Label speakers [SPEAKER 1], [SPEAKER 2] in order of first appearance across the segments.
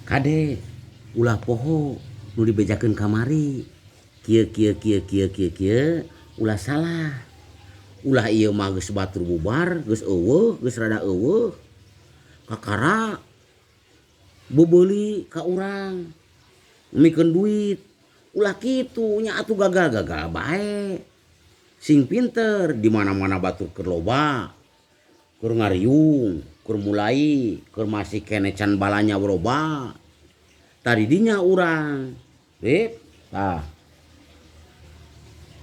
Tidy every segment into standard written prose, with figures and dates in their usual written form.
[SPEAKER 1] Kade ulah poho nu dibejakeun kamari kieu ulah salah, ulah ieu mah geus batur bubar geus eueuh geus rada eueuh kakara bebeuli ka urang mikeun duit ulah kitu nya atuh gagal bae sing pinter di mana-mana batur keur loba keur ngariung keur mulai keur masih kene can balanya loba tadi dinya urang Rip tah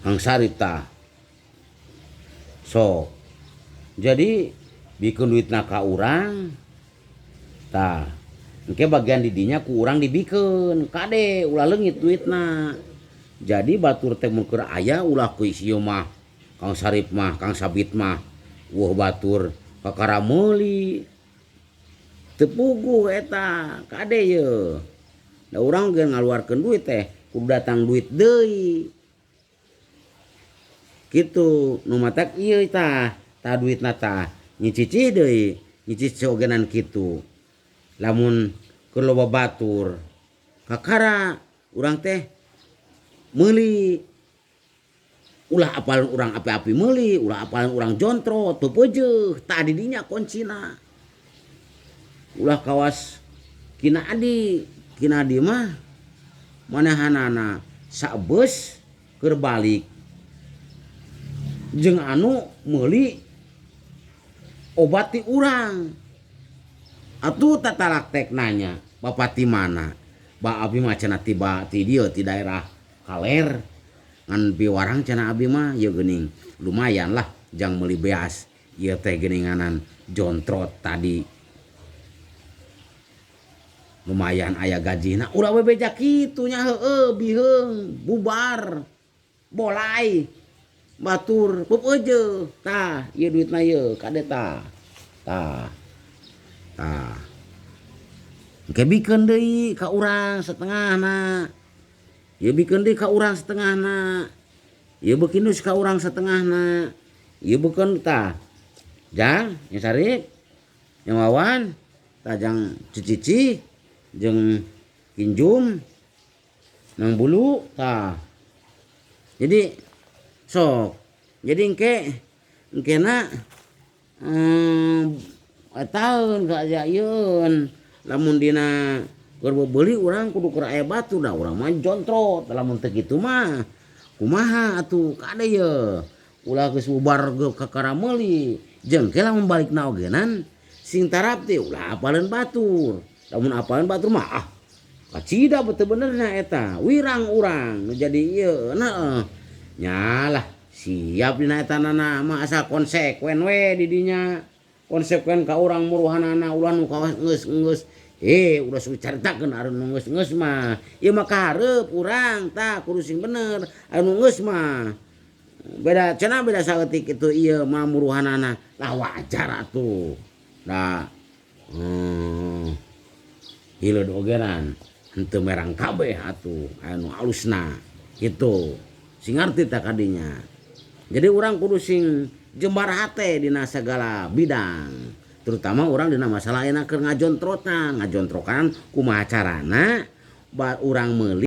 [SPEAKER 1] Kang Sarip tah sok jadi bikeun duitna ka urang tah engke bagian didinya ku urang dibikeun kade ulah leungit duitna jadi batur teh mun keur aya ulah ku ieu mah Kang Sarip mah Kang Sabit mah weuh batur kakara meuli teu puguh eta kade ye da urang geus ngaluarkeun duit teh kudu datang duit deui kitu nu matak ieu tah duitna tah nyicicih deui nyicicih ogenan kitu lamun keur loba batur kakara urang teh meuli ulah apalin urang api-api meuli ulah apalin urang jontrot pepeujeuh tah di dinya kuncina ulah kawas kina adi mah manahanana sabeus keur balik jeung anu meuli obat ti urang atuh tatalaktek nanya bapak ti mana ba abi mah cenah tiba ti dieu ti daerah Kaler ngan biwarang cenah abi mah ye geuning lumayan lah jang meuli beas ieu teh geuninganan jontrot tadi lumayan aya gajina ulah we beja kitu nya heueuh biheung bubar bolai batur pepeujeuh tah ieu duitna ieu kade tah engke bikeun deui ka urang setengahna ieu bikeun deui ka urang setengahna ieu beukeun deui ka urang setengahna ieu beukeun tah jang nya Sarip nya Wawan tah jang cicici jeung kinjum nang bulu tah jadi sok jadi engkena taun ka ajaeun lamun dina keur beuli urang kudu keur aya batu da urang mah jontrot lamun teu kitu mah kumaha atuh kade ye ulah geus bubar ge kakara meuli jeung ke lamun balikna ogenan sing tarap teh ulah apaleun batur lamun apaleun batur mah kacida teu benerna eta wirang urang nu jadi ieu heeh nyalah siap dina etanana mah asal konsekuen we di dinya konsekuen ka urang muruhanana ulah nu kawas geus udah suruh caritakeun anu nu geus mah ieu mah kahareup urang tah kudu sing bener anu geus mah beda cenah beda saeutik kitu ieu mah muruhanana lah wajar atuh da hileud ogenan henteu merang kabeh atuh anu alusna kitu sing ngarti tah kadinya jadi urang kudu sing jembar hate dina sagala bidang terutama urang dina masalah enak keur ngajontrotan kumaha carana urang meuli